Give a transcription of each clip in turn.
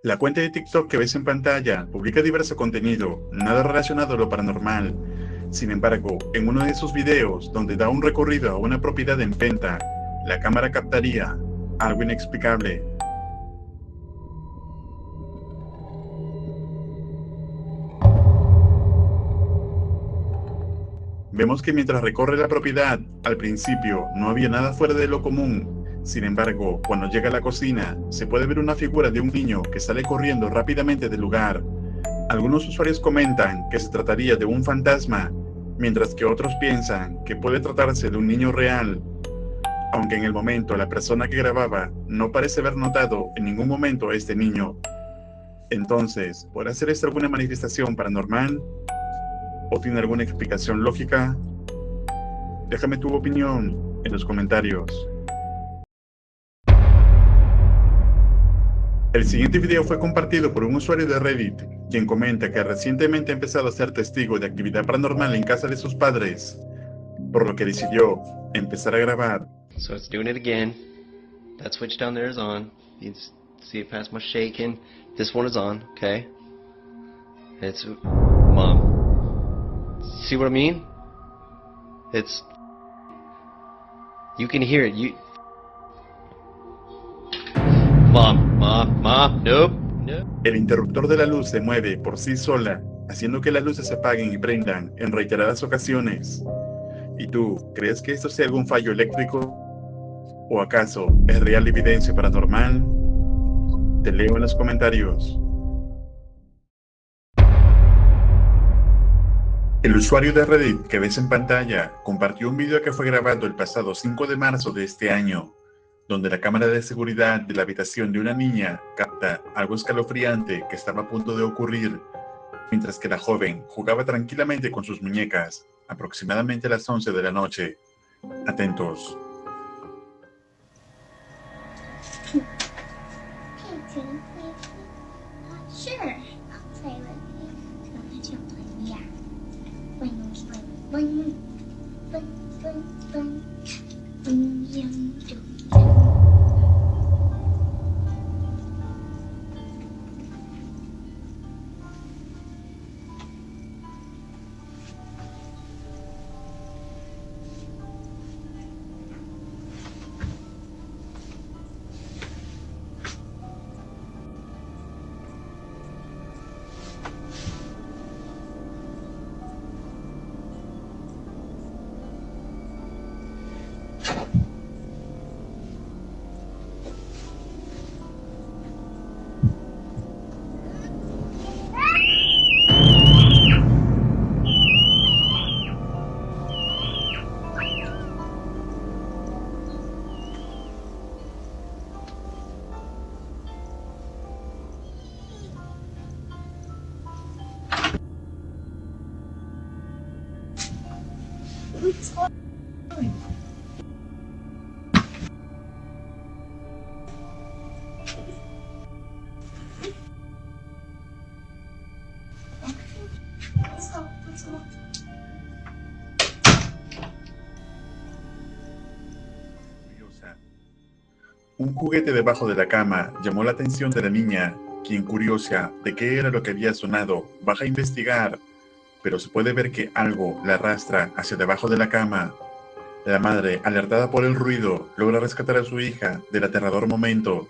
La cuenta de TikTok que ves en pantalla publica diverso contenido, nada relacionado a lo paranormal. Sin embargo, en uno de sus videos, donde da un recorrido a una propiedad en venta, la cámara captaría algo inexplicable. Vemos que mientras recorre la propiedad, al principio no había nada fuera de lo común. Sin embargo, cuando llega a la cocina, se puede ver una figura de un niño que sale corriendo rápidamente del lugar. Algunos usuarios comentan que se trataría de un fantasma, mientras que otros piensan que puede tratarse de un niño real, aunque en el momento la persona que grababa no parece haber notado en ningún momento a este niño. Entonces, ¿puede ser esto alguna manifestación paranormal? ¿O tiene alguna explicación lógica? Déjame tu opinión en los comentarios. El siguiente video fue compartido por un usuario de Reddit, quien comenta que recientemente ha empezado a ser testigo de actividad paranormal en casa de sus padres, por lo que decidió empezar a grabar. So it's doing it again. That switch down there is on. You can see it past my shaking. This one is on, okay? It's Mom. See what I mean? It's you can hear it. Mom, nope. El interruptor de la luz se mueve por sí sola, haciendo que las luces se apaguen y prendan en reiteradas ocasiones. ¿Y tú, crees que esto sea algún fallo eléctrico? ¿O acaso es real evidencia paranormal? Te leo en los comentarios. El usuario de Reddit que ves en pantalla compartió un video que fue grabado el pasado 5 de marzo de este año, donde la cámara de seguridad de la habitación de una niña capta algo escalofriante que estaba a punto de ocurrir, mientras que la joven jugaba tranquilamente con sus muñecas, aproximadamente a las 11 de la noche. Atentos. Sure, I'll play with you. Come on, you play me, yeah. Bling, bling, bling, bling, bling, bling, yum, dum, dum. Un juguete debajo de la cama llamó la atención de la niña, quien, curiosa de qué era lo que había sonado, baja a investigar, pero se puede ver que algo la arrastra hacia debajo de la cama. La madre, alertada por el ruido, logra rescatar a su hija del aterrador momento.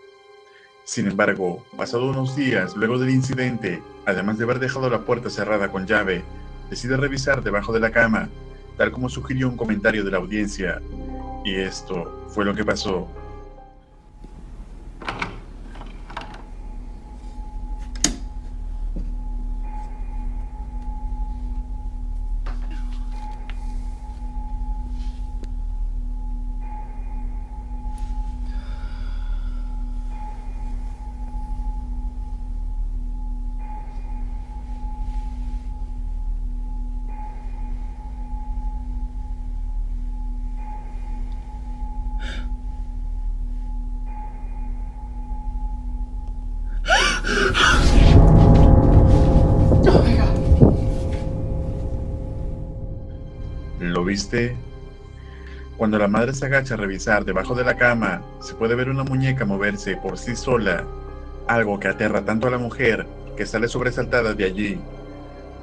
Sin embargo, pasado unos días luego del incidente, además de haber dejado la puerta cerrada con llave, decide revisar debajo de la cama, tal como sugirió un comentario de la audiencia. Y esto fue lo que pasó. ¿Lo viste? Cuando la madre se agacha a revisar debajo de la cama, se puede ver una muñeca moverse por sí sola. algo que aterra tanto a la mujer que sale sobresaltada de allí.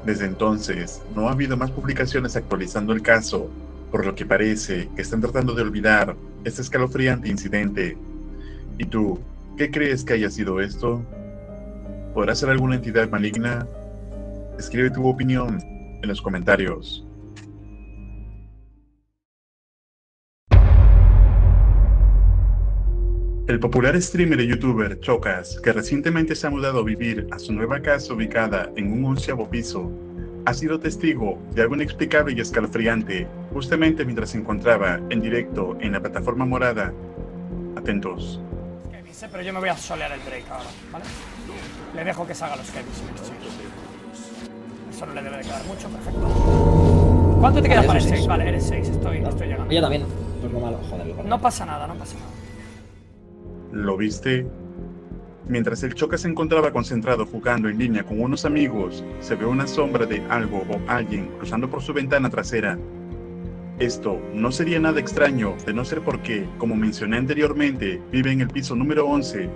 Desde entonces, no ha habido más publicaciones actualizando el caso, por lo que parece que están tratando de olvidar este escalofriante incidente. ¿Y tú, qué crees que haya sido esto? ¿Podrá ser alguna entidad maligna? Escribe tu opinión en los comentarios. El popular streamer y youtuber Chocas, que recientemente se ha mudado a vivir a su nueva casa ubicada en un 11º piso, ha sido testigo de algo inexplicable y escalofriante justamente mientras se encontraba en directo en la plataforma morada. Atentos. Pero yo me voy a solear el Drake ahora, ¿vale? Le dejo que salga los Kevis. Eso no le debe de quedar mucho, perfecto. ¿Cuánto te queda para el 6? Vale, eres 6, estoy llegando. Yo también, pues lo malo, joder. No pasa nada, no pasa nada. ¿Lo viste? Mientras el Choca se encontraba concentrado jugando en línea con unos amigos, se ve una sombra de algo o alguien cruzando por su ventana trasera. Esto no sería nada extraño de no ser porque, como mencioné anteriormente, vive en el piso número 11.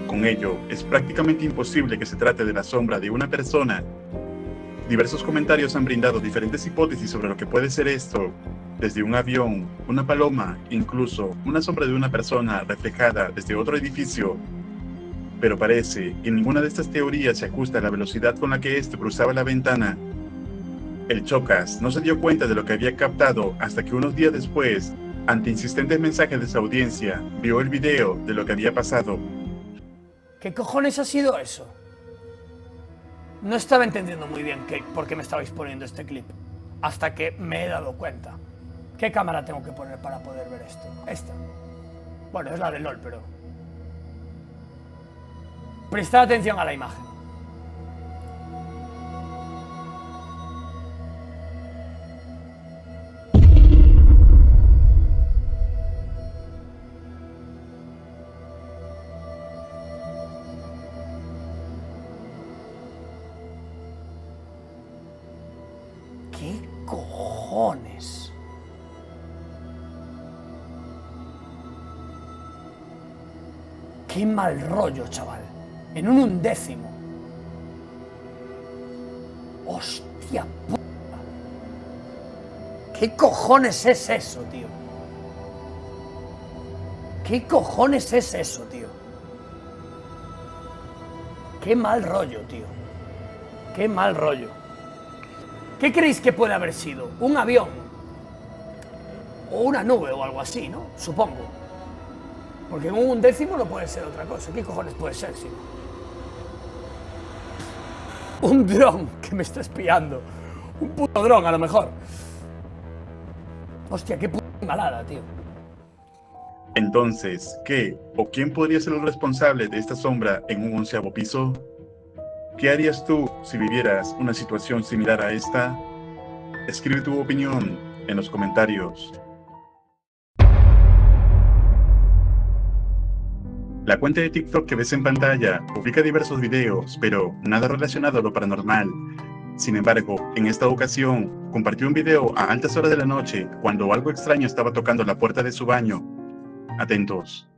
Con ello, es prácticamente imposible que se trate de la sombra de una persona. Diversos comentarios han brindado diferentes hipótesis sobre lo que puede ser esto, desde un avión, una paloma, incluso una sombra de una persona reflejada desde otro edificio. Pero parece que ninguna de estas teorías se ajusta a la velocidad con la que éste cruzaba la ventana. El Chocas no se dio cuenta de lo que había captado hasta que unos días después, ante insistentes mensajes de su audiencia, vio el video de lo que había pasado. ¿Qué cojones ha sido eso? No estaba entendiendo muy bien por qué me estabais poniendo este clip, hasta que me he dado cuenta. ¿Qué cámara tengo que poner para poder ver esto? Esta. Bueno, es la de LOL, pero... Prestad atención a la imagen. ¿Qué cojones? Qué mal rollo, chaval. En un 1/10. Hostia puta. ¿Qué cojones es eso, tío? ¿Qué cojones es eso, tío? Qué mal rollo, tío. Qué mal rollo. ¿Qué creéis que puede haber sido? ¿Un avión? O una nube o algo así, ¿no? Supongo. Porque en un 1/10 no puede ser otra cosa. ¿Qué cojones puede ser, si no? Un dron que me está espiando. Un puto dron, a lo mejor. Hostia, qué puta malada, tío. Entonces, ¿qué o quién podría ser el responsable de esta sombra en un 11º piso? ¿Qué harías tú si vivieras una situación similar a esta? Escribe tu opinión en los comentarios. La cuenta de TikTok que ves en pantalla publica diversos videos, pero nada relacionado a lo paranormal. Sin embargo, en esta ocasión, compartió un video a altas horas de la noche cuando algo extraño estaba tocando la puerta de su baño. Atentos.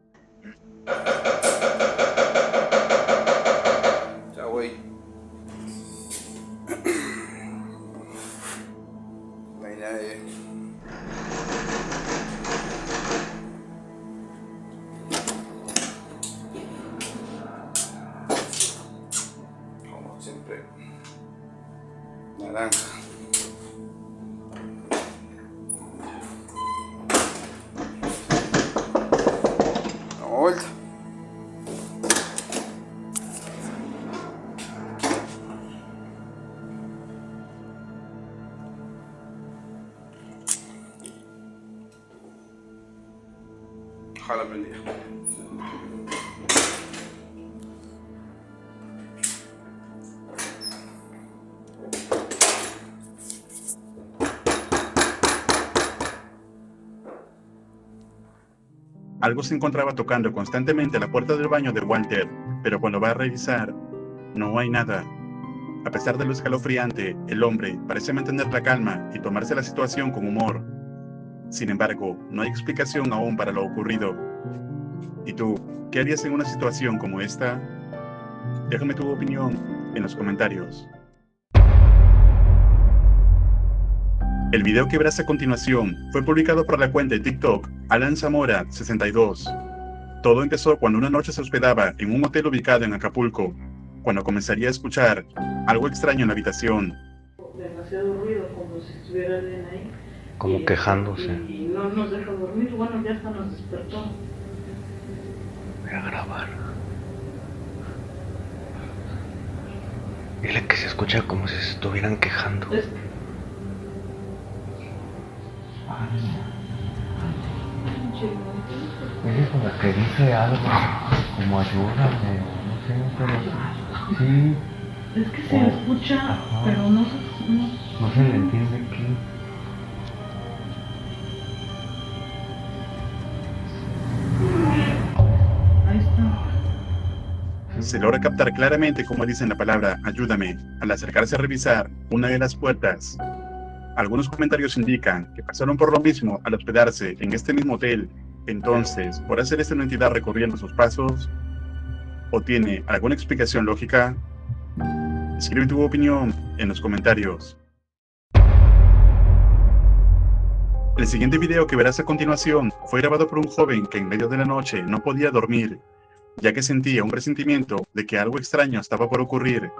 Ya voy. No hay nadie. Como siempre. Naranja. Una vuelta. Ojalá prendía. Algo se encontraba tocando constantemente la puerta del baño de Walter, pero cuando va a revisar, no hay nada. A pesar de lo escalofriante, el hombre parece mantener la calma y tomarse la situación con humor. Sin embargo, no hay explicación aún para lo ocurrido. ¿Y tú, qué harías en una situación como esta? Déjame tu opinión en los comentarios. El video que verás a continuación fue publicado por la cuenta de TikTok Alan Zamora 62. Todo empezó cuando una noche se hospedaba en un hotel ubicado en Acapulco, cuando comenzaría a escuchar algo extraño en la habitación. Demasiado ruido, como si estuviera alguien ahí. Como quejándose. Y no nos deja dormir, bueno, ya hasta nos despertó. Voy a grabar. Dile que se escucha como si se estuvieran quejando. Es como que dice algo, como ayúdame, no sé, pero sí. Es que se escucha, ajá, pero no se le entiende qué. Ahí está. Se logra captar claramente cómo dicen la palabra ayúdame al acercarse a revisar una de las puertas. Algunos comentarios indican que pasaron por lo mismo al hospedarse en este mismo hotel. Entonces, ¿por hacer esta una entidad recorriendo sus pasos? ¿O tiene alguna explicación lógica? Escribe tu opinión en los comentarios. El siguiente video que verás a continuación fue grabado por un joven que en medio de la noche no podía dormir, ya que sentía un presentimiento de que algo extraño estaba por ocurrir,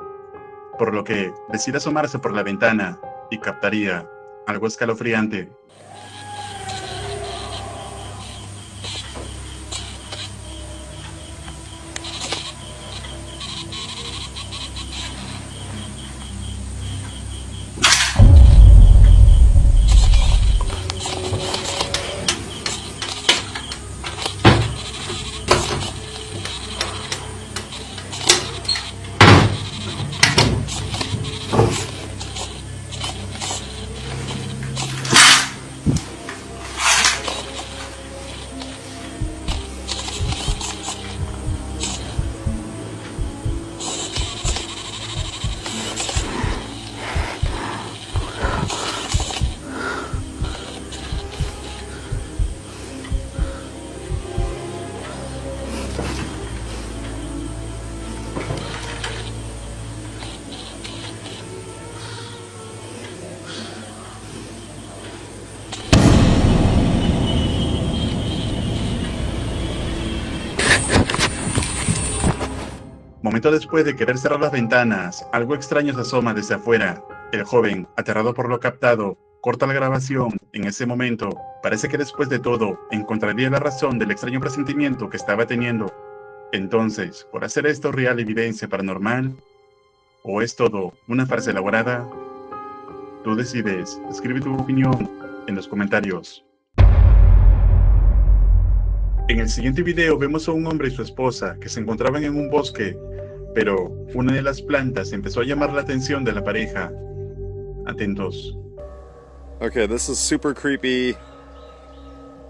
por lo que decide asomarse por la ventana y captaría algo escalofriante. Momento después de querer cerrar las ventanas, algo extraño se asoma desde afuera. El joven, aterrado por lo captado, corta la grabación. En ese momento, parece que después de todo, encontraría la razón del extraño presentimiento que estaba teniendo. Entonces, ¿por hacer esto real evidencia paranormal? ¿O es todo una farsa elaborada? Tú decides. Escribe tu opinión en los comentarios. En el siguiente video vemos a un hombre y su esposa que se encontraban en un bosque, pero una de las plantas empezó a llamar la atención de la pareja. Atentos. Okay, this is super creepy.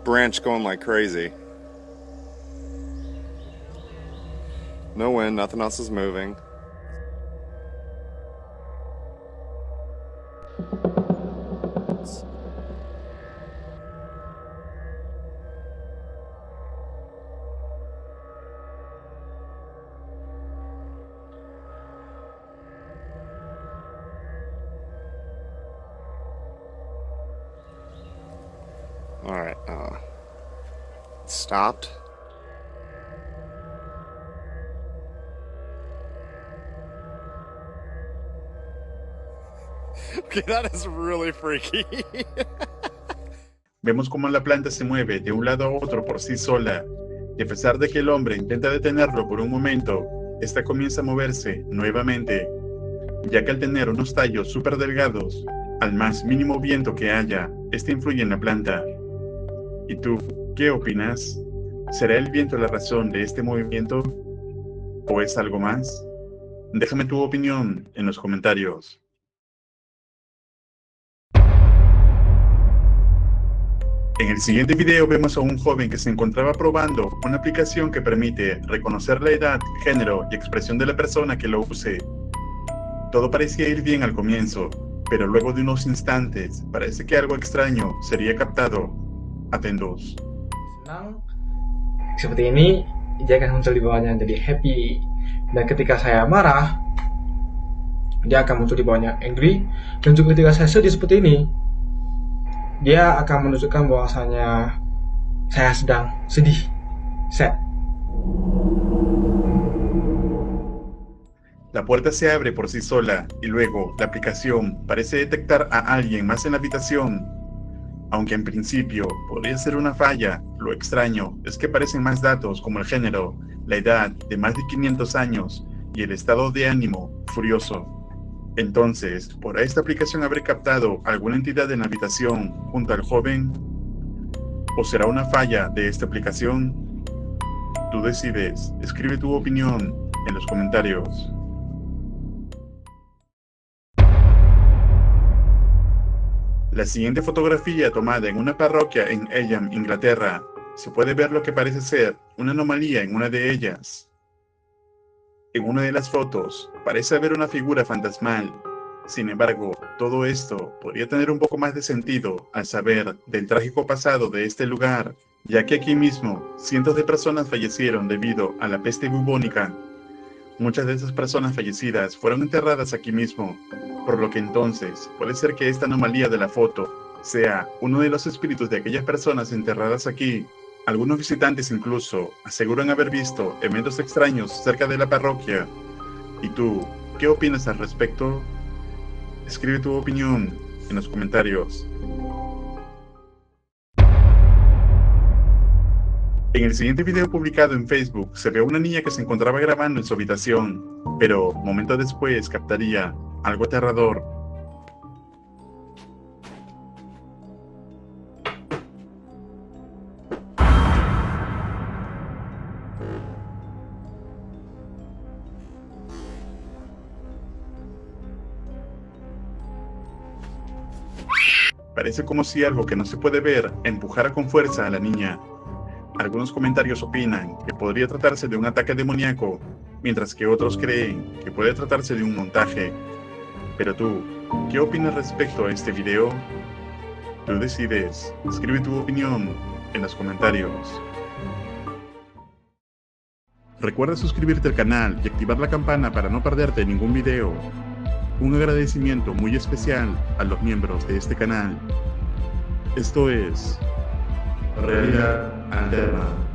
Branch going like crazy. No wind, nothing else is moving. Alright, stopped. Okay, that is really freaky. Vemos cómo la planta se mueve de un lado a otro por sí sola, y a pesar de que el hombre intenta detenerlo por un momento, esta comienza a moverse nuevamente, ya que al tener unos tallos súper delgados, al más mínimo viento que haya, este influye en la planta. ¿Y tú, qué opinas? ¿Será el viento la razón de este movimiento? ¿O es algo más? Déjame tu opinión en los comentarios. En el siguiente video vemos a un joven que se encontraba probando una aplicación que permite reconocer la edad, género y expresión de la persona que lo use. Todo parecía ir bien al comienzo, pero luego de unos instantes parece que algo extraño sería captado. Atentos. Senang seperti ini, dia akan muncul di bawahnya, jadi happy Dan ketika saya marah, dia akan muncul di bawahnya angry. Dan juga ketika saya sedih seperti ini, dia akan menunjukkan bahwasanya saya sedang sedih, sad. La puerta se abre por sí sola y luego la aplicación parece detectar a alguien más en la habitación. Aunque en principio podría ser una falla, lo extraño es que aparecen más datos como el género, la edad de más de 500 años y el estado de ánimo furioso. Entonces, ¿podrá esta aplicación haber captado alguna entidad en la habitación junto al joven? ¿O será una falla de esta aplicación? Tú decides, escribe tu opinión en los comentarios. La siguiente fotografía tomada en una parroquia en Eltham, Inglaterra, se puede ver lo que parece ser una anomalía en una de ellas. En una de las fotos parece haber una figura fantasmal. Sin embargo, todo esto podría tener un poco más de sentido al saber del trágico pasado de este lugar, ya que aquí mismo cientos de personas fallecieron debido a la peste bubónica. Muchas de esas personas fallecidas fueron enterradas aquí mismo, por lo que entonces puede ser que esta anomalía de la foto sea uno de los espíritus de aquellas personas enterradas aquí. Algunos visitantes incluso aseguran haber visto eventos extraños cerca de la parroquia. ¿Y tú, qué opinas al respecto? Escribe tu opinión en los comentarios. En el siguiente video publicado en Facebook se ve a una niña que se encontraba grabando en su habitación, pero momentos después captaría algo aterrador. Parece como si algo que no se puede ver empujara con fuerza a la niña. Algunos comentarios opinan que podría tratarse de un ataque demoníaco, mientras que otros creen que puede tratarse de un montaje. Pero tú, ¿qué opinas respecto a este video? Tú decides, escribe tu opinión en los comentarios. Recuerda suscribirte al canal y activar la campana para no perderte ningún video. Un agradecimiento muy especial a los miembros de este canal. Esto es Realidad Alterna.